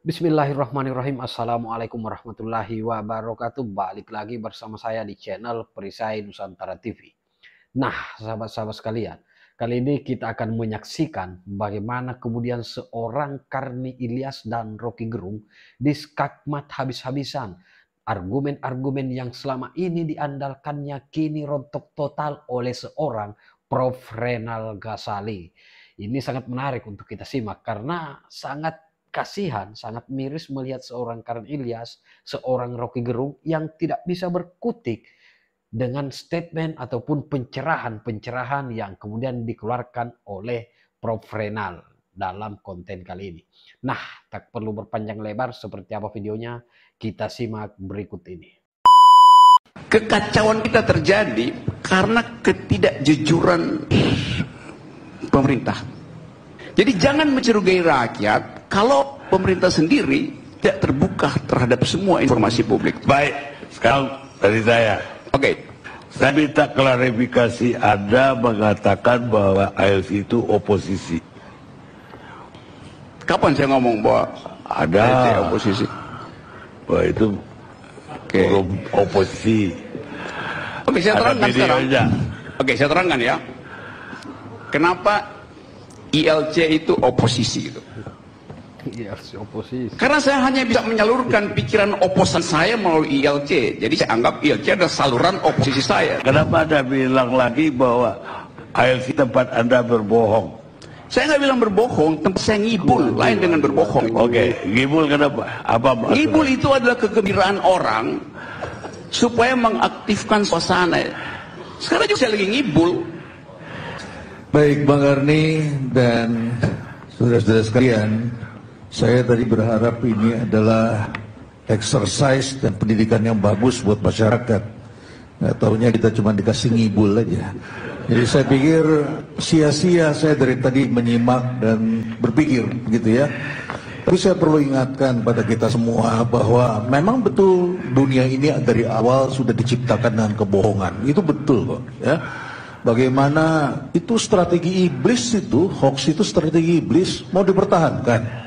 Bismillahirrahmanirrahim. Assalamualaikum warahmatullahi wabarakatuh. Balik lagi bersama saya di channel Perisai Nusantara TV. Nah, sahabat-sahabat sekalian, kali ini kita akan menyaksikan bagaimana kemudian seorang Karni Ilyas dan Rocky Gerung diskakmat habis-habisan. Argumen-argumen yang selama ini diandalkannya kini rontok total oleh seorang Prof. Renal Ghazali. Ini sangat menarik untuk kita simak karena sangat kasihan, sangat miris melihat seorang Karni Ilyas, seorang Rocky Gerung yang tidak bisa berkutik dengan statement ataupun pencerahan-pencerahan yang kemudian dikeluarkan oleh Prof. Renal dalam konten kali ini. Nah, tak perlu berpanjang lebar, seperti apa videonya, kita simak berikut ini. Kekacauan kita terjadi karena ketidakjujuran pemerintah. Jadi jangan mencurigai rakyat kalau pemerintah sendiri tidak terbuka terhadap semua informasi publik. Baik, sekarang dari saya. Oke. Saya minta klarifikasi, Anda mengatakan bahwa ALC itu oposisi. Kapan saya ngomong bahwa Ada oposisi? Bahwa itu forum oposisi. Oke, saya Ada terangkan sekarang. videonya. Oke, saya terangkan ya. Kenapa ILC itu oposisi gitu? ILC oposisi. Karena saya hanya bisa menyalurkan pikiran oposan saya melalui ILC. Jadi saya anggap ILC adalah saluran oposisi saya. Kenapa Anda bilang lagi bahwa ALC tempat Anda berbohong? Saya nggak bilang berbohong, tempat saya ngibul, lain dengan berbohong. Oke, ngibul kenapa? Apa maksudnya? Ngibul itu adalah kegembiraan orang supaya mengaktifkan suasana. Sekarang juga saya lagi ngibul. Baik Bang Karni dan saudara-saudara sekalian, saya tadi berharap ini adalah exercise dan pendidikan yang bagus buat masyarakat. Nggak taunya kita cuma dikasih ngibul aja. Jadi saya pikir sia-sia saya dari tadi menyimak dan berpikir gitu ya. Tapi saya perlu ingatkan pada kita semua bahwa memang betul dunia ini dari awal sudah diciptakan dengan kebohongan. Itu betul kok ya. Bagaimana itu strategi iblis itu, hoax itu strategi iblis mau dipertahankan.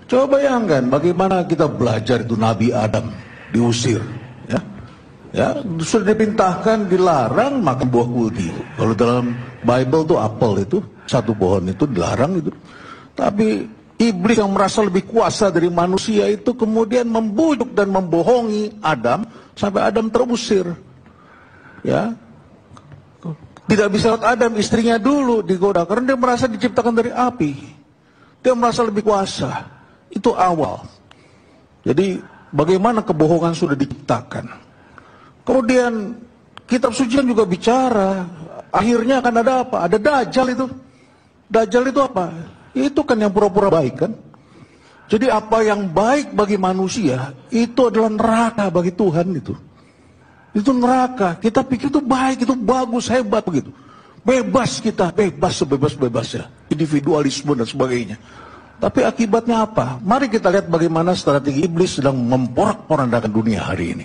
Coba bayangkan bagaimana kita belajar itu Nabi Adam diusir ya. Ya, sudah dipintahkan dilarang makan buah kuldi. Kalau dalam Bible tuh apel itu satu pohon itu dilarang itu. Tapi iblis yang merasa lebih kuasa dari manusia itu kemudian membujuk dan membohongi Adam sampai Adam terusir. Ya. Tidak bisa lihat Adam, istrinya dulu digoda karena dia merasa diciptakan dari api. Dia merasa lebih kuasa. Itu awal. Jadi bagaimana kebohongan sudah diciptakan. Kemudian kitab suci juga bicara, akhirnya akan ada apa? Ada Dajjal itu. Dajjal itu apa? Itu kan yang pura-pura baik kan? Jadi apa yang baik bagi manusia, itu adalah neraka bagi Tuhan itu. Itu neraka. Kita pikir itu baik, itu bagus, hebat begitu. Bebas kita, bebas sebebas-bebasnya. Individualisme dan sebagainya. Tapi akibatnya apa? Mari kita lihat bagaimana strategi iblis sedang memporak-porandakan dunia hari ini.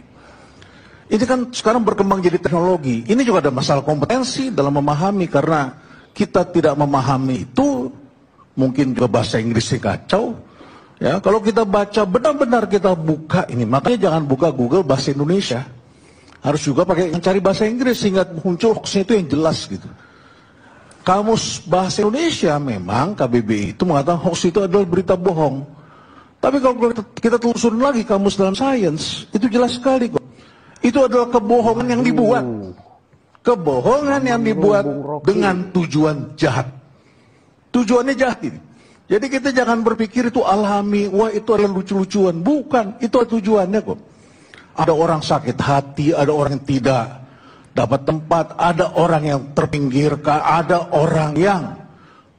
Ini kan sekarang berkembang jadi teknologi. Ini juga ada masalah kompetensi dalam memahami karena kita tidak memahami itu. Mungkin juga bahasa Inggrisnya kacau. Ya, kalau kita baca benar-benar kita buka ini, makanya jangan buka Google bahasa Indonesia. Harus juga pakai cari bahasa Inggris sehingga muncul hoaxnya itu yang jelas gitu. Kamus bahasa Indonesia memang KBBI itu mengatakan hoax itu adalah berita bohong. Tapi kalau kita telusurin lagi kamus dalam sains, itu jelas sekali kok. Itu adalah kebohongan yang dibuat. Kebohongan yang dibuat dengan tujuan jahat. Tujuannya jahat ini. Jadi kita jangan berpikir itu alami, wah itu adalah lucu-lucuan. Bukan, itu tujuannya kok. Ada orang sakit hati, ada orang yang tidak dapat tempat, ada orang yang terpinggirkan, ada orang yang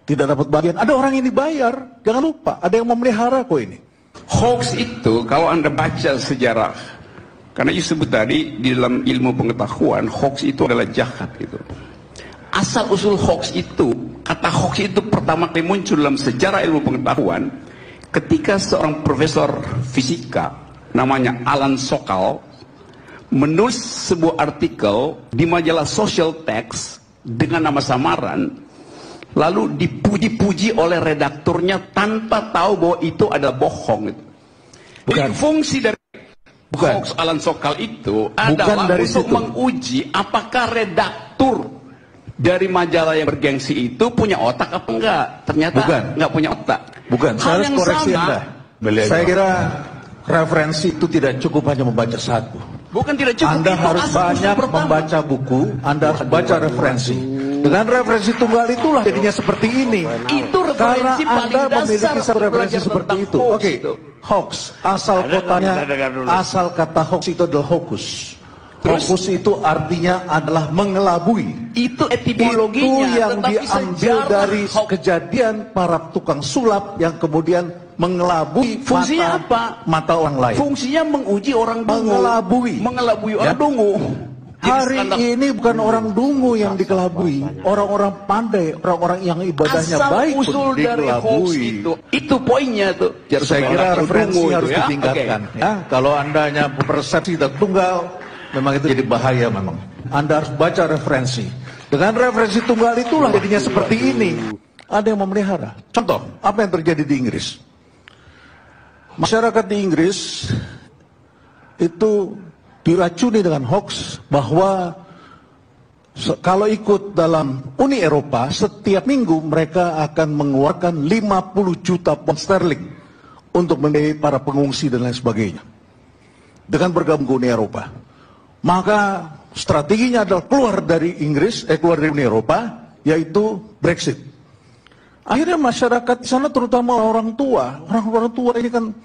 tidak dapat bagian, ada orang yang dibayar. Jangan lupa, ada yang memelihara kok ini. Hoax itu kalau Anda baca sejarah, karena disebut tadi di dalam ilmu pengetahuan, hoax itu adalah jahat gitu. Asal usul hoax itu, kata hoax itu pertama kali muncul dalam sejarah ilmu pengetahuan ketika seorang profesor fisika namanya Alan Sokal menulis sebuah artikel di majalah Social Text dengan nama samaran, lalu dipuji-puji oleh redakturnya tanpa tahu bahwa itu adalah bohong. Bukan. Fungsi dari hoax Alan Sokal itu adalah dari untuk situ menguji apakah redaktur dari majalah yang bergengsi itu punya otak apa enggak. Ternyata enggak punya otak. Bukan, saya harus koreksi Anda. Saya kira referensi itu tidak cukup hanya membaca satu. Bukan tidak cukup. Anda harus banyak membaca buku, Anda harus baca referensi. Dengan referensi tunggal itulah jadinya seperti ini. Itu Karena referensi paling Anda dasar memiliki satu referensi seperti itu. Oke, hoax, asal kata hoax itu adalah hokus. Hokus itu artinya adalah mengelabui. Itu etimologinya. Itu yang diambil dari kejadian para tukang sulap yang kemudian mengelabui mata orang lain. Fungsinya menguji orang dungu. Mengelabui orang dungu. Hari ini bukan orang dungu yang dikelabui, orang-orang pandai, orang-orang yang ibadahnya baik pun dikelabui. Itu poinnya tuh. Saya kira referensi harus ditingkatkan. Ya, kalau Anda hanya persepsi dan tunggal, memang itu jadi bahaya memang. Anda harus baca referensi. Dengan referensi tunggal itulah jadinya seperti ini. Ada yang memelihara. Contoh, apa yang terjadi di Inggris? Masyarakat di Inggris itu diracuni dengan hoax bahwa kalau ikut dalam Uni Eropa, setiap minggu mereka akan mengeluarkan 50 juta pound sterling untuk membiayai para pengungsi dan lain sebagainya. Dengan bergabung ke Uni Eropa. Maka strateginya adalah keluar dari Inggris, keluar dari Uni Eropa, yaitu Brexit. Akhirnya masyarakat di sana terutama orang tua ini kan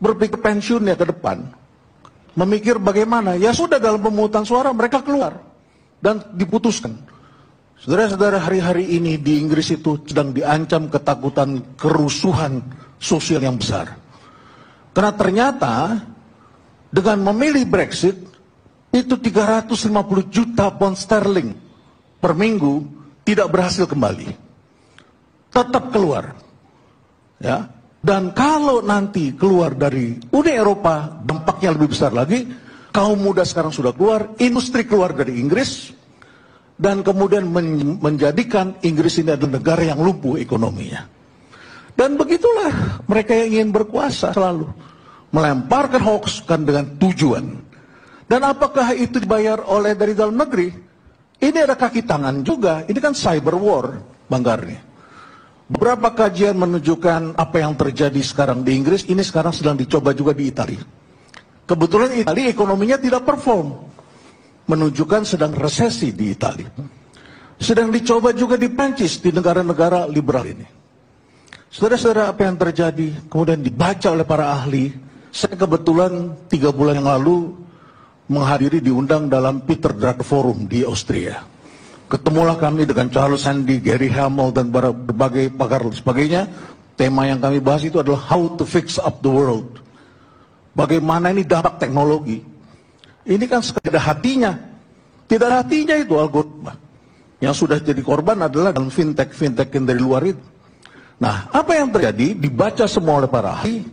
berpikir pensiunnya ke depan. Memikir bagaimana, ya sudah dalam pemungutan suara mereka keluar dan diputuskan. Saudara-saudara, hari-hari ini di Inggris itu sedang diancam ketakutan kerusuhan sosial yang besar. Karena ternyata dengan memilih Brexit itu 350 juta pound sterling per minggu tidak berhasil kembali. Tetap keluar. Ya. Dan kalau nanti keluar dari Uni Eropa, dampaknya lebih besar lagi. Kaum muda sekarang sudah keluar, industri keluar dari Inggris, dan kemudian menjadikan Inggris ini adalah negara yang lumpuh ekonominya. Dan begitulah mereka yang ingin berkuasa selalu melemparkan hoax kan dengan tujuan. Dan apakah itu dibayar oleh dari dalam negeri? Ini ada kaki tangan juga. Ini kan cyber war, Bang Garni. Beberapa kajian menunjukkan apa yang terjadi sekarang di Inggris, ini sekarang sedang dicoba juga di Italia. Kebetulan Italia ekonominya tidak perform, menunjukkan sedang resesi di Italia. Sedang dicoba juga di Prancis, di negara-negara liberal ini. Saudara-saudara, apa yang terjadi kemudian dibaca oleh para ahli. Saya kebetulan 3 bulan yang lalu menghadiri diundang dalam Peter Drucker Forum di Austria. Ketemulah kami dengan Charles Sandy, Gary Hamel, dan berbagai pakar dan sebagainya. Tema yang kami bahas itu adalah how to fix up the world. Bagaimana ini dampak teknologi. Ini kan sekedar hatinya. Tidak ada hatinya itu algoritma. Yang sudah jadi korban adalah dalam fintech yang dari luar itu. Nah, apa yang terjadi dibaca semua oleh para ahli.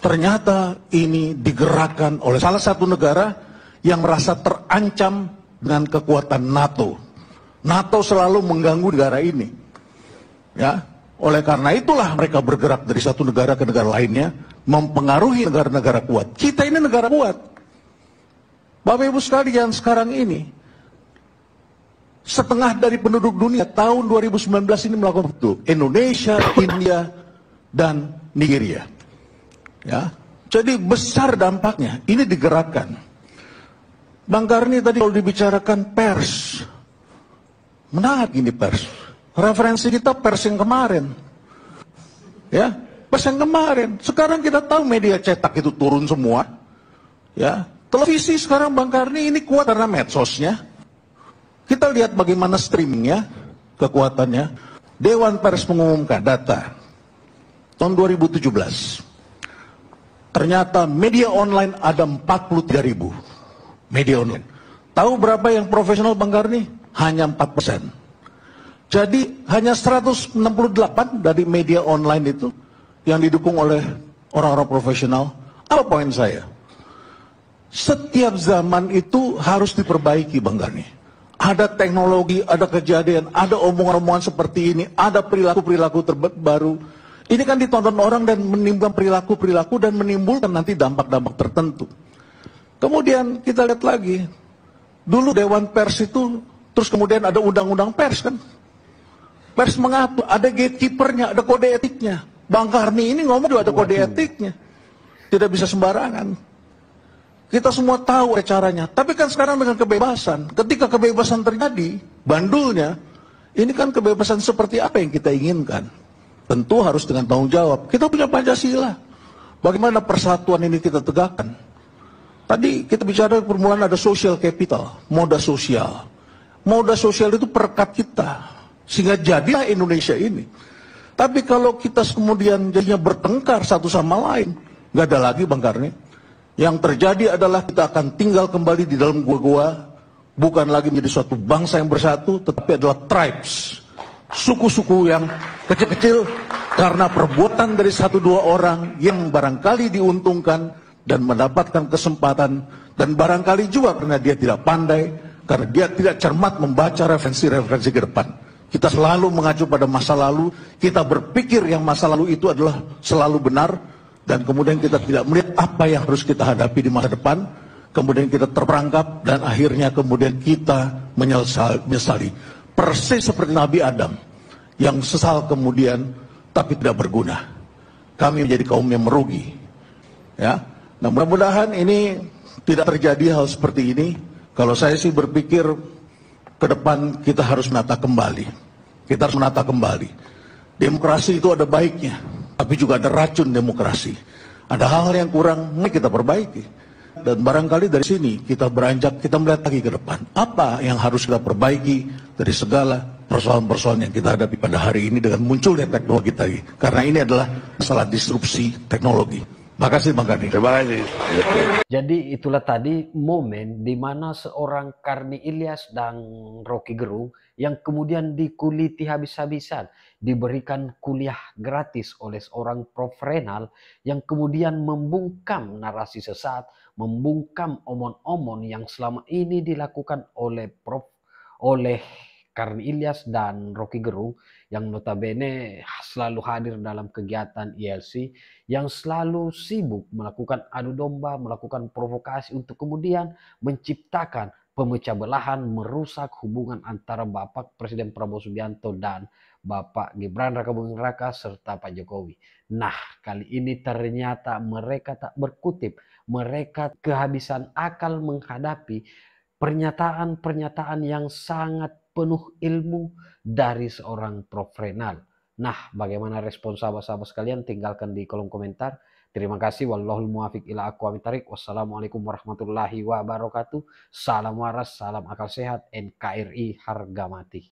Ternyata ini digerakkan oleh salah satu negara yang merasa terancam dengan kekuatan NATO. NATO selalu mengganggu negara ini. Ya, oleh karena itulah mereka bergerak dari satu negara ke negara lainnya, mempengaruhi negara-negara kuat. Kita ini negara kuat. Bapak Ibu sekalian, sekarang ini setengah dari penduduk dunia tahun 2019 ini melakukan itu. Indonesia, India, dan Nigeria. Ya, jadi besar dampaknya. Ini digerakkan. Bang Karni tadi kalau dibicarakan pers, menarik ini pers. Referensi kita pers yang kemarin. Ya, pers yang kemarin. Sekarang kita tahu media cetak itu turun semua. Ya, televisi sekarang Bang Karni ini kuat karena medsosnya. Kita lihat bagaimana streamingnya, kekuatannya. Dewan Pers mengumumkan data tahun 2017. Ternyata media online ada 43.000 media online. Tahu berapa yang profesional Bang Karni? Hanya 4%. Jadi hanya 168 dari media online itu yang didukung oleh orang-orang profesional. Apa poin saya? Setiap zaman itu harus diperbaiki Bang Karni. Ada teknologi, ada kejadian, ada omongan-omongan seperti ini, ada perilaku-perilaku terbaru Ini kan ditonton orang dan menimbulkan perilaku-perilaku dan menimbulkan nanti dampak-dampak tertentu. Kemudian kita lihat lagi, dulu Dewan Pers itu, terus kemudian ada undang-undang pers kan. Pers mengatur, ada gatekeepernya, ada kode etiknya. Bang Karni ini ngomong juga ada kode etiknya. Tidak bisa sembarangan. Kita semua tahu caranya. Tapi kan sekarang dengan kebebasan, ketika kebebasan terjadi, bandulnya, ini kan kebebasan seperti apa yang kita inginkan. Tentu harus dengan tanggung jawab. Kita punya Pancasila. Bagaimana persatuan ini kita tegakkan? Tadi kita bicara permulaan ada social capital, moda sosial. Moda sosial itu perekat kita. Sehingga jadilah Indonesia ini. Tapi kalau kita kemudian jadinya bertengkar satu sama lain, nggak ada lagi Bang Karni. Yang terjadi adalah kita akan tinggal kembali di dalam gua-gua, bukan lagi menjadi suatu bangsa yang bersatu, tetapi adalah tribes. Suku-suku yang kecil-kecil karena perbuatan dari satu dua orang yang barangkali diuntungkan dan mendapatkan kesempatan, dan barangkali juga karena dia tidak pandai, karena dia tidak cermat membaca referensi-referensi ke depan. Kita selalu mengacu pada masa lalu, kita berpikir yang masa lalu itu adalah selalu benar, dan kemudian kita tidak melihat apa yang harus kita hadapi di masa depan, kemudian kita terperangkap, dan akhirnya kemudian kita menyesali. Persis seperti Nabi Adam, yang sesal kemudian, tapi tidak berguna. Kami menjadi kaum yang merugi. Ya, nah mudah-mudahan ini tidak terjadi hal seperti ini. Kalau saya sih berpikir, ke depan kita harus menata kembali. Kita harus menata kembali. Demokrasi itu ada baiknya, tapi juga ada racun demokrasi. Ada hal-hal yang kurang, ini kita perbaiki. Dan barangkali dari sini kita beranjak, kita melihat lagi ke depan. Apa yang harus kita perbaiki dari segala persoalan-persoalan yang kita hadapi pada hari ini dengan munculnya teknologi tadi. Karena ini adalah masalah disrupsi teknologi. Makasih Bang Karni. Terima kasih. Jadi itulah tadi momen di mana seorang Karni Ilyas dan Rocky Gerung yang kemudian dikuliti habis-habisan, diberikan kuliah gratis oleh seorang Prof. Renal yang kemudian membungkam narasi sesat, membungkam omon-omon yang selama ini dilakukan oleh Karni Ilyas dan Rocky Gerung yang notabene selalu hadir dalam kegiatan ILC, yang selalu sibuk melakukan adu domba, melakukan provokasi untuk kemudian menciptakan pemecah belahan, merusak hubungan antara Bapak Presiden Prabowo Subianto dan Bapak Gibran Rakabuming Raka serta Pak Jokowi. Nah, kali ini ternyata mereka tak berkutip, mereka kehabisan akal menghadapi pernyataan-pernyataan yang sangat penuh ilmu dari seorang Prof. Renal. Nah, bagaimana respon sahabat-sahabat sekalian? Tinggalkan di kolom komentar. Terima kasih. Wallahul muwafiq ila aqwamit thariq. Wassalamualaikum warahmatullahi wabarakatuh. Salam waras, salam akal sehat, NKRI harga mati.